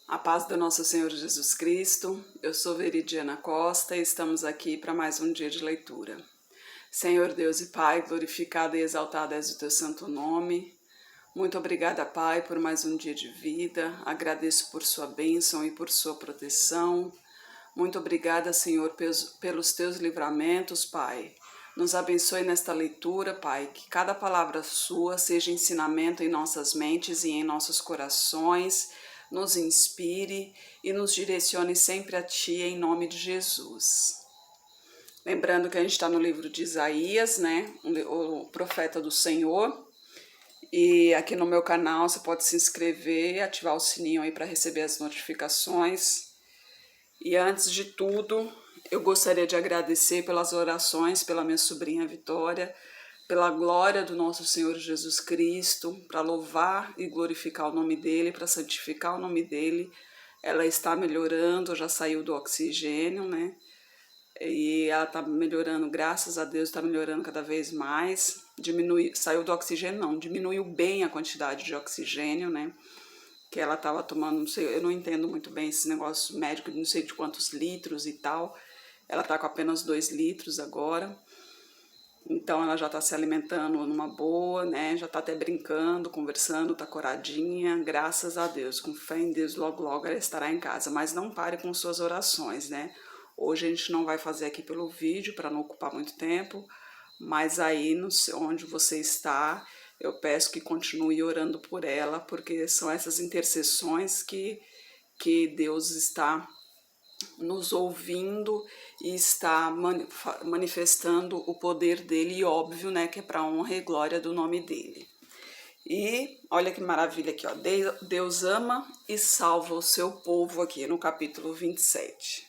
A paz do nosso Senhor Jesus Cristo, eu sou Veridiana Costa e estamos aqui para mais um dia de leitura. Senhor Deus e Pai, glorificado e exaltado és o teu santo nome. Muito obrigada, Pai, por mais um dia de vida. Agradeço por sua bênção e por sua proteção. Muito obrigada, Senhor, pelos teus livramentos, Pai. Nos abençoe nesta leitura, Pai, que cada palavra sua seja ensinamento em nossas mentes e em nossos corações, nos inspire e nos direcione sempre a Ti, em nome de Jesus. Lembrando que a gente está no livro de Isaías, né? O profeta do Senhor. E aqui no meu canal você pode se inscrever e ativar o sininho aí para receber as notificações. E antes de tudo, eu gostaria de agradecer pelas orações, pela minha sobrinha Vitória, pela glória do nosso Senhor Jesus Cristo, para louvar e glorificar o nome dele, para santificar o nome dele. Ela está melhorando, já saiu do oxigênio, né? E ela está melhorando, graças a Deus, está melhorando cada vez mais. Saiu do oxigênio, não, diminuiu bem a quantidade de oxigênio, né? Que ela estava tomando, não sei, eu não entendo muito bem esse negócio médico, não sei de quantos litros e tal. Ela está com apenas 2 litros agora. Então ela já está se alimentando numa boa, né? Já está até brincando, conversando, tá coradinha, graças a Deus. Com fé em Deus, logo logo ela estará em casa. Mas não pare com suas orações, né? Hoje a gente não vai fazer aqui pelo vídeo para não ocupar muito tempo, mas aí onde você está, eu peço que continue orando por ela, porque são essas intercessões que Deus está nos ouvindo e está manifestando o poder dele, e óbvio, né, que é para honra e glória do nome dele. E olha que maravilha aqui, ó, Deus ama e salva o seu povo aqui no capítulo 27.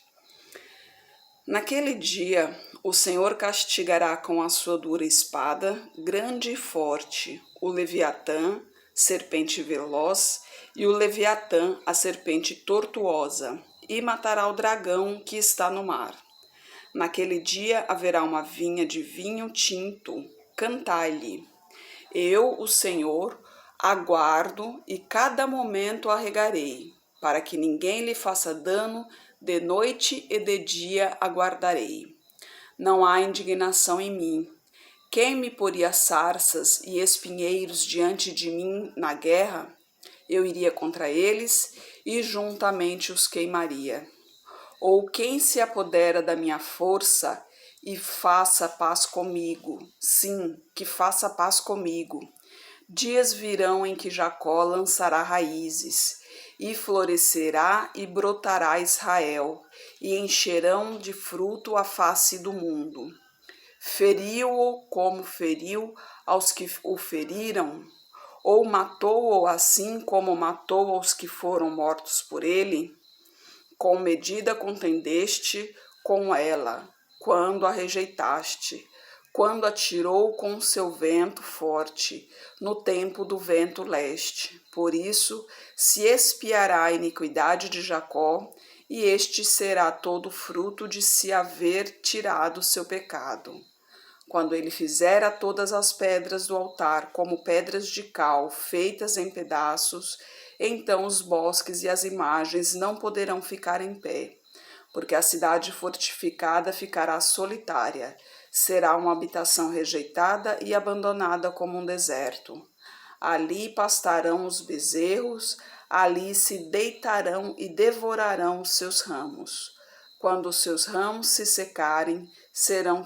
Naquele dia, o Senhor castigará com a sua dura espada, grande e forte, o Leviatã, serpente veloz, e o Leviatã, a serpente tortuosa, e matará o dragão que está no mar. Naquele dia haverá uma vinha de vinho tinto, cantai-lhe. Eu, o Senhor, aguardo e cada momento a regarei, para que ninguém lhe faça dano, de noite e de dia aguardarei. Não há indignação em mim. Quem me poria sarças e espinheiros diante de mim na guerra? Eu iria contra eles e juntamente os queimaria. Ou quem se apodera da minha força e faça paz comigo? Sim, que faça paz comigo. Dias virão em que Jacó lançará raízes, e florescerá e brotará Israel, e encherão de fruto a face do mundo. Feriu-o como feriu aos que o feriram? Ou matou-o assim como matou os que foram mortos por ele? Com medida contendeste com ela, quando a rejeitaste, quando atirou com seu vento forte, no tempo do vento leste. Por isso se expiará a iniquidade de Jacó, e este será todo fruto de se haver tirado seu pecado. Quando ele fizer a todas as pedras do altar como pedras de cal feitas em pedaços, então os bosques e as imagens não poderão ficar em pé, porque a cidade fortificada ficará solitária, será uma habitação rejeitada e abandonada como um deserto. Ali pastarão os bezerros, ali se deitarão e devorarão os seus ramos. Quando os seus ramos se secarem, serão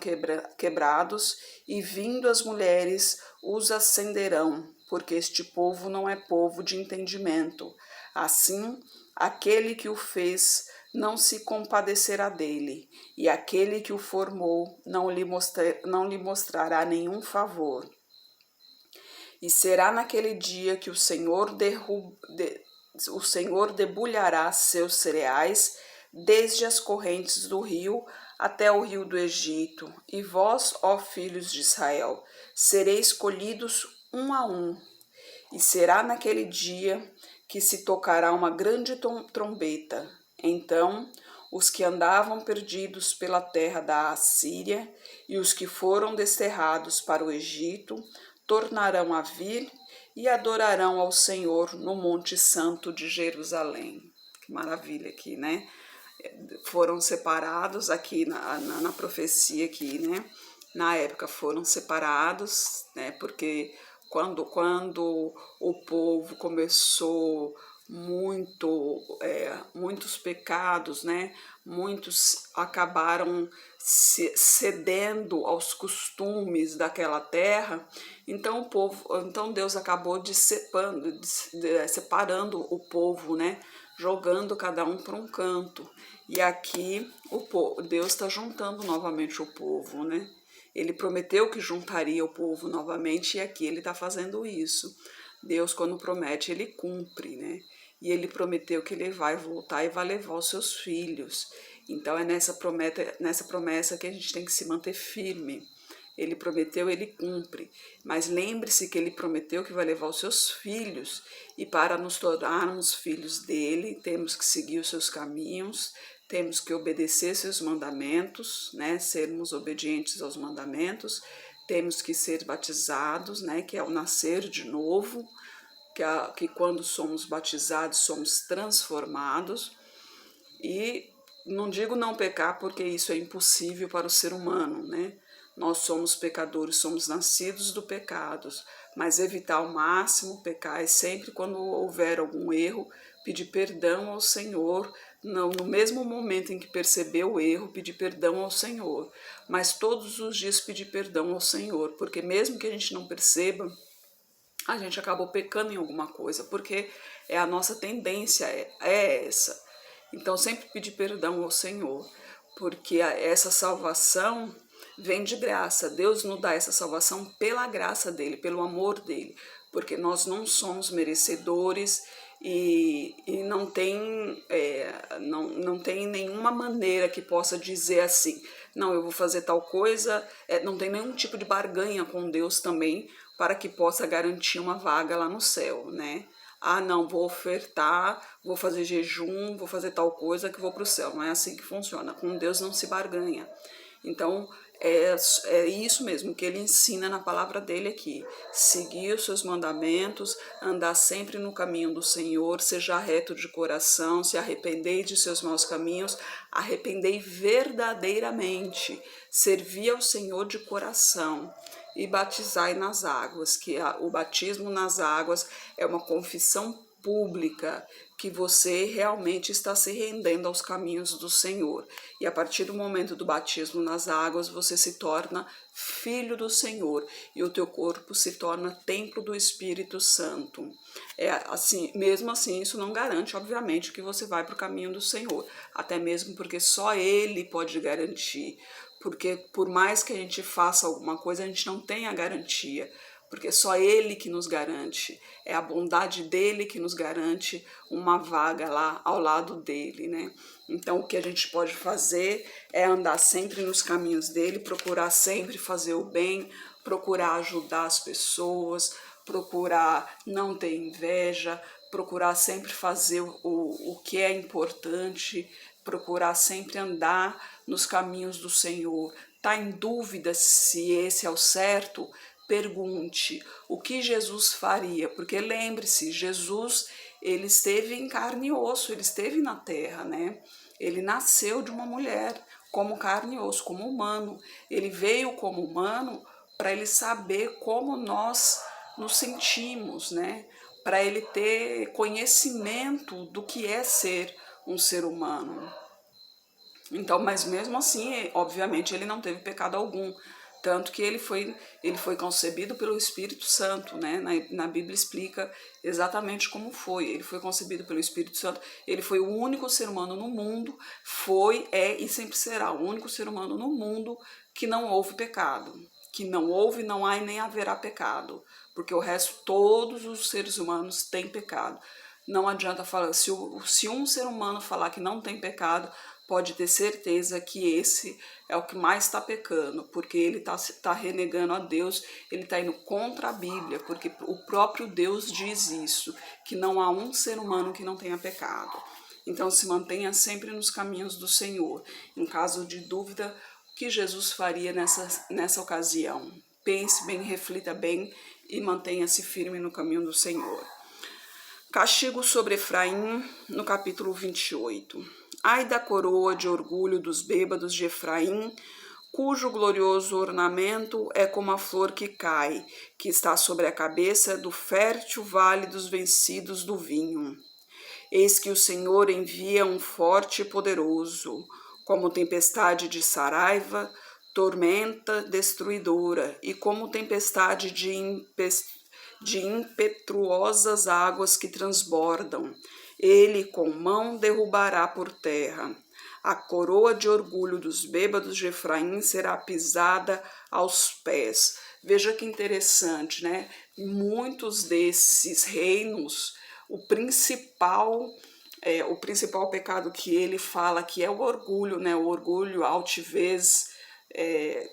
quebrados, e vindo as mulheres os acenderão, porque este povo não é povo de entendimento. Assim, aquele que o fez não se compadecerá dele, e aquele que o formou não lhe mostrará nenhum favor. E será naquele dia que o Senhor debulhará seus cereais, desde as correntes do rio até o rio do Egito, e vós, ó filhos de Israel, sereis colhidos um a um. E será naquele dia que se tocará uma grande trombeta. Então os que andavam perdidos pela terra da Assíria e os que foram desterrados para o Egito tornarão a vir e adorarão ao Senhor no Monte Santo de Jerusalém. Que que maravilha aqui, né? Foram separados aqui na profecia aqui, né? Na época foram separados, né? Porque quando o povo começou muitos pecados, né? Muitos acabaram cedendo aos costumes daquela terra. Então Deus acabou separando o povo, né? Jogando cada um para um canto. E aqui Deus está juntando novamente o povo, né? Ele prometeu que juntaria o povo novamente e aqui ele está fazendo isso. Deus, quando promete, ele cumpre, né? E ele prometeu que ele vai voltar e vai levar os seus filhos. Então é nessa promessa que a gente tem que se manter firme. Ele prometeu, ele cumpre. Mas lembre-se que ele prometeu que vai levar os seus filhos. E para nos tornarmos filhos dele, temos que seguir os seus caminhos, temos que obedecer seus mandamentos, né? Sermos obedientes aos mandamentos, temos que ser batizados, né? Que é o nascer de novo, que quando somos batizados somos transformados. E não digo não pecar porque isso é impossível para o ser humano, né? Nós somos pecadores, somos nascidos do pecado, mas evitar ao máximo pecar e sempre quando houver algum erro, pedir perdão ao Senhor, no mesmo momento em que perceber o erro, pedir perdão ao Senhor, mas todos os dias pedir perdão ao Senhor, porque mesmo que a gente não perceba, a gente acabou pecando em alguma coisa, porque a nossa tendência é essa. Então sempre pedir perdão ao Senhor, porque essa salvação vem de graça. Deus nos dá essa salvação pela graça dele, pelo amor dele, porque nós não somos merecedores e não tem nenhuma maneira que possa dizer assim, não, eu vou fazer tal coisa, não tem nenhum tipo de barganha com Deus também para que possa garantir uma vaga lá no céu, né? Ah, não, vou ofertar, vou fazer jejum, vou fazer tal coisa que vou para o céu. Não é assim que funciona. Com Deus não se barganha. Então, é isso mesmo que ele ensina na palavra dele aqui. Seguir os seus mandamentos, andar sempre no caminho do Senhor, seja reto de coração, se arrependei de seus maus caminhos, arrependei verdadeiramente, servir ao Senhor de coração e batizai nas águas, que o batismo nas águas é uma confissão pública que você realmente está se rendendo aos caminhos do Senhor. E a partir do momento do batismo nas águas, você se torna filho do Senhor e o teu corpo se torna templo do Espírito Santo. Mesmo assim, isso não garante, obviamente, que você vai para o caminho do Senhor, até mesmo porque só Ele pode garantir. Porque por mais que a gente faça alguma coisa, a gente não tem a garantia, porque só Ele que nos garante, é a bondade dEle que nos garante uma vaga lá ao lado dEle, né? Então o que a gente pode fazer é andar sempre nos caminhos dEle, procurar sempre fazer o bem, procurar ajudar as pessoas, procurar não ter inveja, procurar sempre fazer o que é importante, procurar sempre andar nos caminhos do Senhor. Está em dúvida se esse é o certo? Pergunte o que Jesus faria, porque lembre-se, Jesus, ele esteve em carne e osso, ele esteve na terra, né? Ele nasceu de uma mulher, como carne e osso, como humano. Ele veio como humano para ele saber como nós nos sentimos, né? Para ele ter conhecimento do que é ser um ser humano. Então, mas mesmo assim, obviamente, ele não teve pecado algum. Tanto que ele foi concebido pelo Espírito Santo, né? Na Bíblia explica exatamente como foi. Ele foi concebido pelo Espírito Santo. Ele foi o único ser humano no mundo, é e sempre será o único ser humano no mundo que não houve pecado. Que não houve, não há e nem haverá pecado. Porque o resto, todos os seres humanos têm pecado. Não adianta falar, se um ser humano falar que não tem pecado, pode ter certeza que esse é o que mais está pecando, porque ele está renegando a Deus, ele está indo contra a Bíblia, porque o próprio Deus diz isso, que não há um ser humano que não tenha pecado. Então se mantenha sempre nos caminhos do Senhor. Em caso de dúvida, o que Jesus faria nessa ocasião? Pense bem, reflita bem e mantenha-se firme no caminho do Senhor. Castigo sobre Efraim, no capítulo 28. Ai da coroa de orgulho dos bêbados de Efraim, cujo glorioso ornamento é como a flor que cai, que está sobre a cabeça do fértil vale dos vencidos do vinho. Eis que o Senhor envia um forte e poderoso, como tempestade de saraiva, tormenta destruidora, e como tempestade de impetuosas águas que transbordam. Ele com mão derrubará por terra. A coroa de orgulho dos bêbados de Efraim será pisada aos pés. Veja que interessante, né? Muitos desses reinos, o principal pecado que ele fala que é o orgulho, né? O orgulho, a altivez,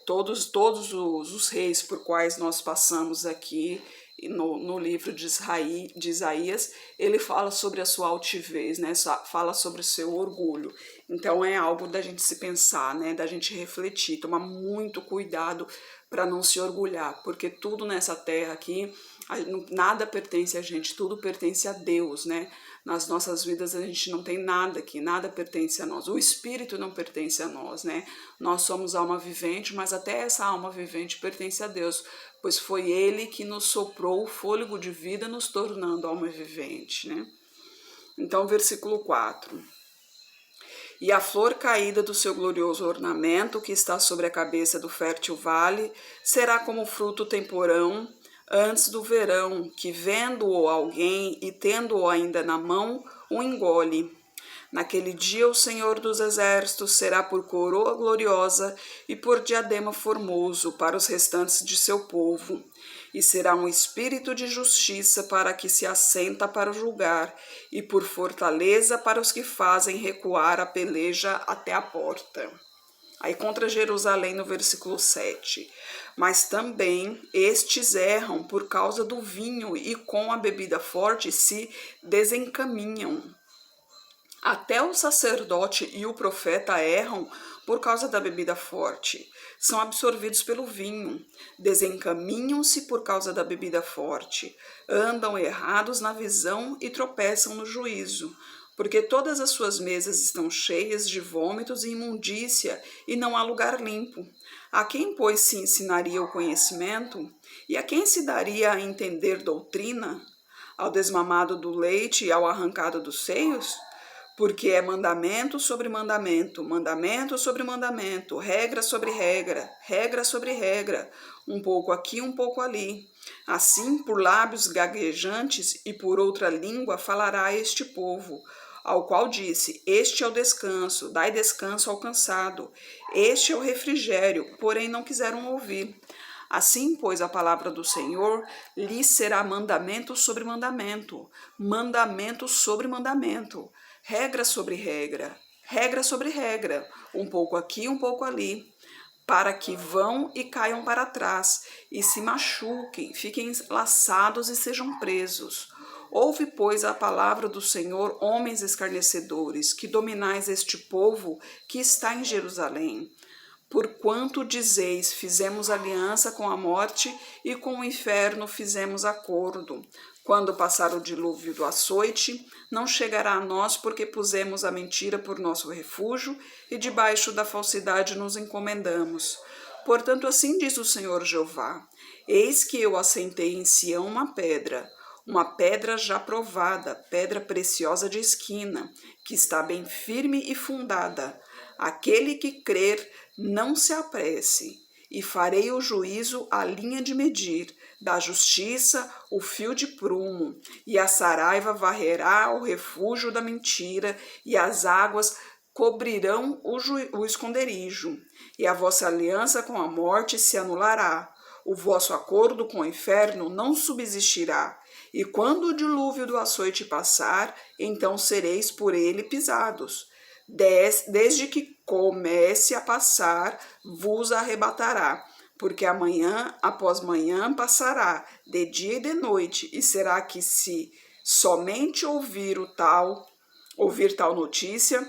todos os reis por quais nós passamos aqui no livro de Isaías, ele fala sobre a sua altivez, né? Fala sobre o seu orgulho. Então é algo da gente se pensar, né? Da gente refletir, tomar muito cuidado para não se orgulhar, porque tudo nessa terra aqui, nada pertence a gente, tudo pertence a Deus, né? Nas nossas vidas a gente não tem nada aqui, nada pertence a nós. O espírito não pertence a nós, né? Nós somos alma vivente, mas até essa alma vivente pertence a Deus, pois foi Ele que nos soprou o fôlego de vida, nos tornando alma vivente, né? Então, versículo 4. E a flor caída do seu glorioso ornamento, que está sobre a cabeça do fértil vale, será como fruto temporão antes do verão, que vendo-o alguém e tendo-o ainda na mão, o engole. Naquele dia o Senhor dos Exércitos será por coroa gloriosa e por diadema formoso para os restantes de seu povo, e será um espírito de justiça para que se assenta para julgar, e por fortaleza para os que fazem recuar a peleja até a porta. Aí contra Jerusalém no versículo 7. Mas também estes erram por causa do vinho e com a bebida forte se desencaminham. Até o sacerdote e o profeta erram por causa da bebida forte. São absorvidos pelo vinho. Desencaminham-se por causa da bebida forte. Andam errados na visão e tropeçam no juízo. Porque todas as suas mesas estão cheias de vômitos e imundícia, e não há lugar limpo. A quem, pois, se ensinaria o conhecimento? E a quem se daria a entender doutrina? Ao desmamado do leite e ao arrancado dos seios? Porque é mandamento sobre mandamento, mandamento sobre mandamento, regra sobre regra, regra sobre regra, um pouco aqui, um pouco ali. Assim, por lábios gaguejantes e por outra língua falará este povo, ao qual disse: este é o descanso, dai descanso ao cansado, este é o refrigério, porém não quiseram ouvir. Assim, pois, a palavra do Senhor lhes será mandamento sobre mandamento, mandamento sobre mandamento, regra sobre regra, regra sobre regra, um pouco aqui, um pouco ali, para que vão e caiam para trás, e se machuquem, fiquem laçados e sejam presos. Ouve, pois, a palavra do Senhor, homens escarnecedores, que dominais este povo que está em Jerusalém. Porquanto dizeis, fizemos aliança com a morte e com o inferno fizemos acordo. Quando passar o dilúvio do açoite, não chegará a nós, porque pusemos a mentira por nosso refúgio e debaixo da falsidade nos encomendamos. Portanto, assim diz o Senhor Jeová: eis que eu assentei em Sião uma pedra já provada, pedra preciosa de esquina, que está bem firme e fundada. Aquele que crer, não se apresse, e farei o juízo à linha de medir, da justiça o fio de prumo, e a saraiva varrerá o refúgio da mentira, e as águas cobrirão o esconderijo, e a vossa aliança com a morte se anulará, o vosso acordo com o inferno não subsistirá, e quando o dilúvio do açoite passar, então sereis por ele pisados. Desde que comece a passar, vos arrebatará, porque amanhã após manhã passará, de dia e de noite, e será que se somente ouvir tal notícia,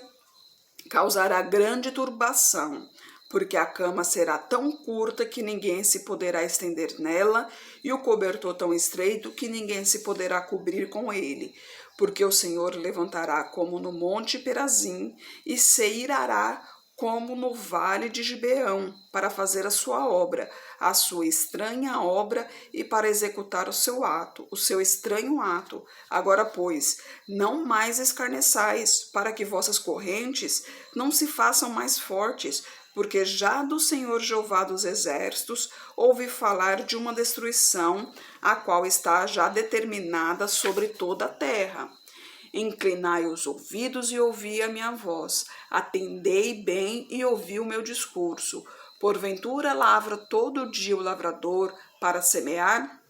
causará grande turbação, porque a cama será tão curta que ninguém se poderá estender nela, e o cobertor tão estreito que ninguém se poderá cobrir com ele. Porque o Senhor levantará como no monte Perazim, e se irará como no vale de Gibeão, para fazer a sua obra, a sua estranha obra, e para executar o seu ato, o seu estranho ato. Agora, pois, não mais escarneçais, para que vossas correntes não se façam mais fortes, porque já do Senhor Jeová dos Exércitos ouvi falar de uma destruição, a qual está já determinada sobre toda a terra. Inclinai os ouvidos e ouvi a minha voz, atendei bem e ouvi o meu discurso. Porventura lavra todo dia o lavrador para semear?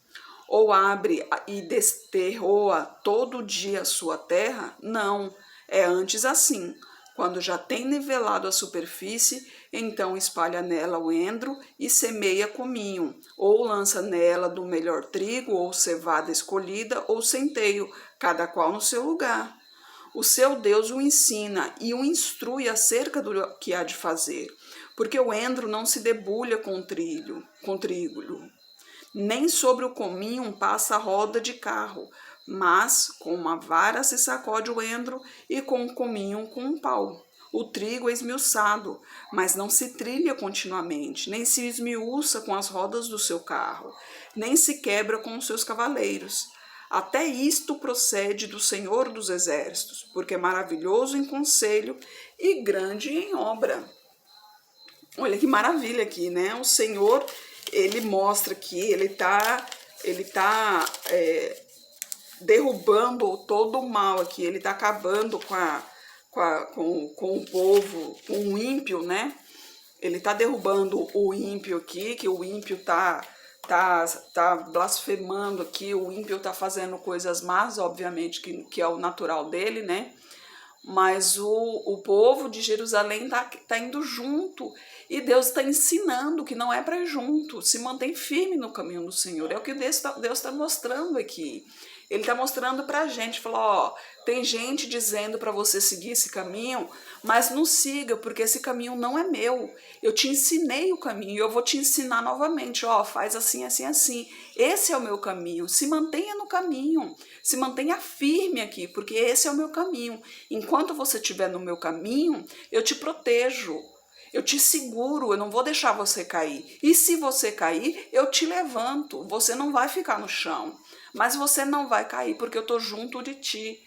Ou abre e desterroa todo dia a sua terra? Não, é antes assim. Quando já tem nivelado a superfície, então espalha nela o endro e semeia cominho, ou lança nela do melhor trigo, ou cevada escolhida, ou centeio, cada qual no seu lugar. O seu Deus o ensina e o instrui acerca do que há de fazer, porque o endro não se debulha com trigo, nem sobre o cominho passa a roda de carro, mas com uma vara se sacode o endro e com o cominho com um pau. O trigo é esmiuçado, mas não se trilha continuamente, nem se esmiuça com as rodas do seu carro, nem se quebra com os seus cavaleiros. Até isto procede do Senhor dos Exércitos, porque é maravilhoso em conselho e grande em obra. Olha que maravilha aqui, né? O Senhor, ele mostra que ele tá derrubando todo o mal aqui, ele tá acabando com o povo, com o ímpio, né? Ele tá derrubando o ímpio aqui, que o ímpio tá blasfemando aqui, o ímpio tá fazendo coisas más, obviamente, que é o natural dele, né? Mas o povo de Jerusalém tá indo junto, e Deus está ensinando que não é para ir junto, se mantém firme no caminho do Senhor, é o que Deus tá mostrando aqui. Ele está mostrando para a gente, falou, ó, tem gente dizendo para você seguir esse caminho, mas não siga, porque esse caminho não é meu. Eu te ensinei o caminho e eu vou te ensinar novamente, ó, faz assim, assim, assim. Esse é o meu caminho, se mantenha no caminho, se mantenha firme aqui, porque esse é o meu caminho. Enquanto você estiver no meu caminho, eu te protejo. Eu te seguro, eu não vou deixar você cair. E se você cair, eu te levanto. Você não vai ficar no chão, mas você não vai cair, porque eu estou junto de ti.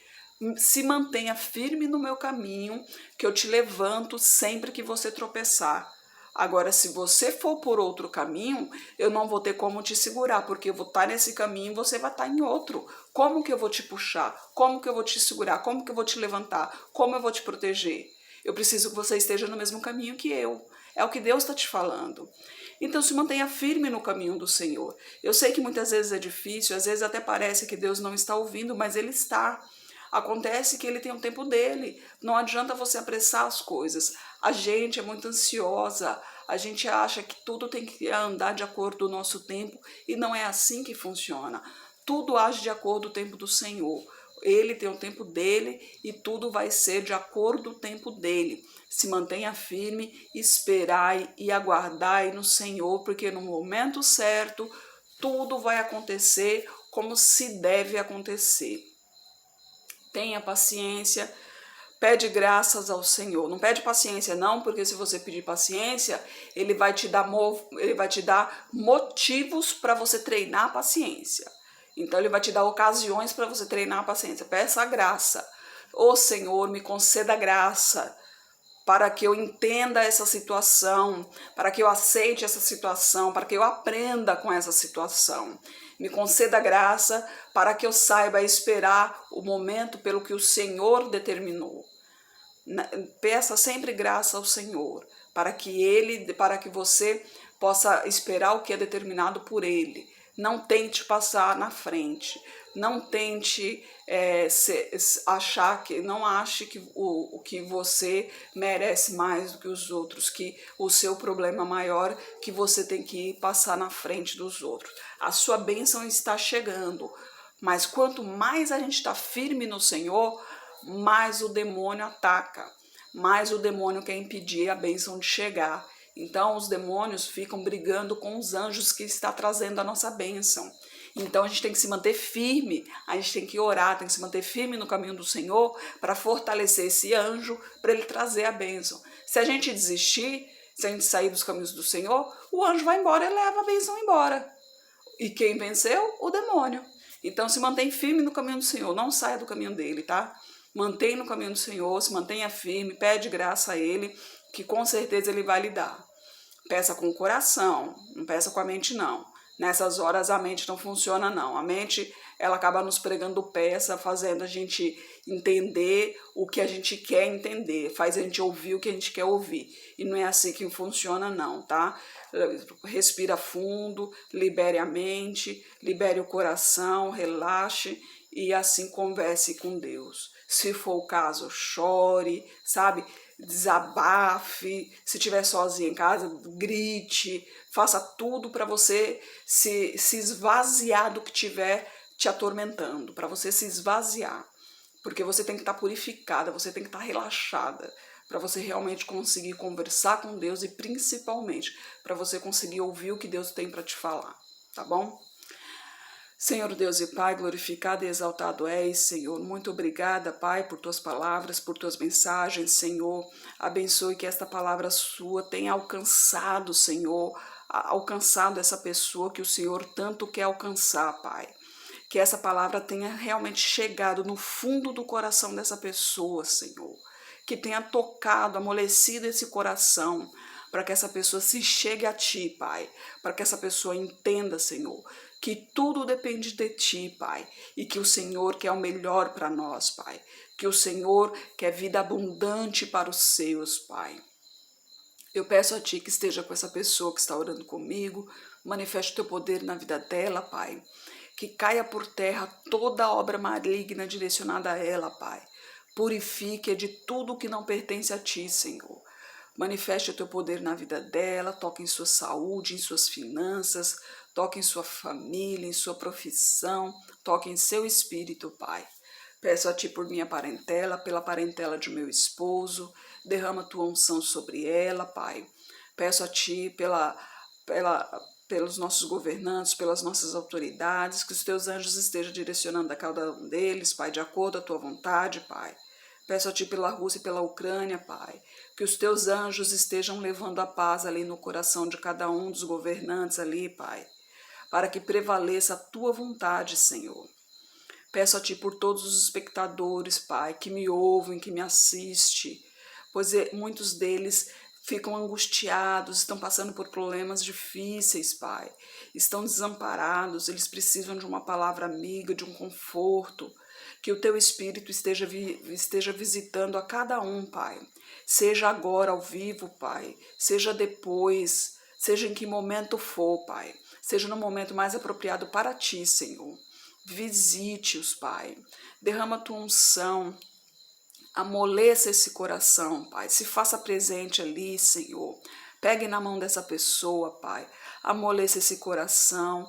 Se mantenha firme no meu caminho, que eu te levanto sempre que você tropeçar. Agora, se você for por outro caminho, eu não vou ter como te segurar, porque eu vou estar nesse caminho e você vai estar em outro. Como que eu vou te puxar? Como que eu vou te segurar? Como que eu vou te levantar? Como eu vou te proteger? Eu preciso que você esteja no mesmo caminho que eu. É o que Deus está te falando. Então se mantenha firme no caminho do Senhor. Eu sei que muitas vezes é difícil, às vezes até parece que Deus não está ouvindo, mas Ele está. Acontece que Ele tem o tempo dele. Não adianta você apressar as coisas. A gente é muito ansiosa, a gente acha que tudo tem que andar de acordo com o nosso tempo, e não é assim que funciona. Tudo age de acordo com o tempo do Senhor. Ele tem o tempo dele e tudo vai ser de acordo com o tempo dele. Se mantenha firme, esperai e aguardai no Senhor, porque no momento certo tudo vai acontecer como se deve acontecer. Tenha paciência, pede graças ao Senhor. Não pede paciência não, porque se você pedir paciência, ele vai te dar motivos para você treinar a paciência. Então ele vai te dar ocasiões para você treinar a paciência. Peça a graça. Ô Senhor, me conceda graça para que eu entenda essa situação, para que eu aceite essa situação, para que eu aprenda com essa situação. Me conceda graça para que eu saiba esperar o momento pelo que o Senhor determinou. Peça sempre graça ao Senhor, para que você possa esperar o que é determinado por Ele. Não tente passar na frente, não tente não ache que o que você merece mais do que os outros, que o seu problema maior, que você tem que passar na frente dos outros. A sua bênção está chegando, mas quanto mais a gente está firme no Senhor, mais o demônio ataca, mais o demônio quer impedir a bênção de chegar. Então os demônios ficam brigando com os anjos que está trazendo a nossa bênção. Então a gente tem que se manter firme, a gente tem que orar, tem que se manter firme no caminho do Senhor para fortalecer esse anjo, para ele trazer a bênção. Se a gente desistir, se a gente sair dos caminhos do Senhor, o anjo vai embora e leva a bênção embora. E quem venceu? O demônio. Então se mantém firme no caminho do Senhor, não saia do caminho dele, tá? Mantenha no caminho do Senhor, se mantenha firme, pede graça a ele, que com certeza ele vai lhe dar. Peça com o coração, não peça com a mente não. Nessas horas a mente não funciona não. A mente, ela acaba nos pregando peça, fazendo a gente entender o que a gente quer entender, faz a gente ouvir o que a gente quer ouvir. E não é assim que funciona não, tá? Respira fundo, libere a mente, libere o coração, relaxe e assim converse com Deus. Se for o caso, chore, sabe? Desabafe, se estiver sozinha em casa, grite, faça tudo para você se esvaziar do que estiver te atormentando, para você se esvaziar, porque você tem que estar purificada, você tem que estar relaxada, para você realmente conseguir conversar com Deus e principalmente para você conseguir ouvir o que Deus tem para te falar, tá bom? Senhor Deus e Pai, glorificado e exaltado és, Senhor. Muito obrigada, Pai, por tuas palavras, por tuas mensagens, Senhor. Abençoe que esta palavra sua tenha alcançado, Senhor, alcançado essa pessoa que o Senhor tanto quer alcançar, Pai. Que essa palavra tenha realmente chegado no fundo do coração dessa pessoa, Senhor. Que tenha tocado, amolecido esse coração, para que essa pessoa se chegue a Ti, Pai. Para que essa pessoa entenda, Senhor, que tudo depende de Ti, Pai, e que o Senhor quer o melhor para nós, Pai, que o Senhor quer vida abundante para os seus, Pai. Eu peço a Ti que esteja com essa pessoa que está orando comigo, manifeste o Teu poder na vida dela, Pai, que caia por terra toda obra maligna direcionada a ela, Pai, purifique-a de tudo que não pertence a Ti, Senhor. Manifeste o Teu poder na vida dela, toque em sua saúde, em suas finanças, toque em sua família, em sua profissão, toque em seu espírito, Pai. Peço a Ti por minha parentela, pela parentela de meu esposo, derrama Tua unção sobre ela, Pai. Peço a Ti pelos nossos governantes, pelas nossas autoridades, que os Teus anjos estejam direcionando a cada um deles, Pai, de acordo com a Tua vontade, Pai. Peço a Ti pela Rússia e pela Ucrânia, Pai, que os Teus anjos estejam levando a paz ali no coração de cada um dos governantes ali, Pai, para que prevaleça a Tua vontade, Senhor. Peço a Ti por todos os espectadores, Pai, que me ouvem, que me assistem, pois muitos deles ficam angustiados, estão passando por problemas difíceis, Pai, estão desamparados, eles precisam de uma palavra amiga, de um conforto, que o Teu Espírito esteja visitando a cada um, Pai, seja agora ao vivo, Pai, seja depois, seja em que momento for, Pai, seja no momento mais apropriado para Ti, Senhor. Visite-os, Pai, derrama Tua unção, amoleça esse coração, Pai, se faça presente ali, Senhor. Pegue na mão dessa pessoa, Pai, amoleça esse coração,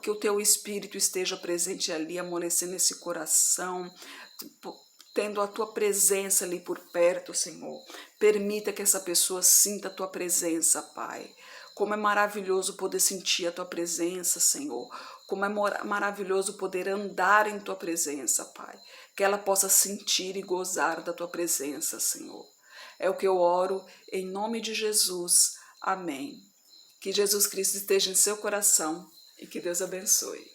que o Teu Espírito esteja presente ali, amolecendo esse coração, tendo a Tua presença ali por perto, Senhor. Permita que essa pessoa sinta a Tua presença, Pai. Como é maravilhoso poder sentir a Tua presença, Senhor. Como é maravilhoso poder andar em Tua presença, Pai. Que ela possa sentir e gozar da Tua presença, Senhor. É o que eu oro em nome de Jesus. Amém. Que Jesus Cristo esteja em seu coração e que Deus abençoe.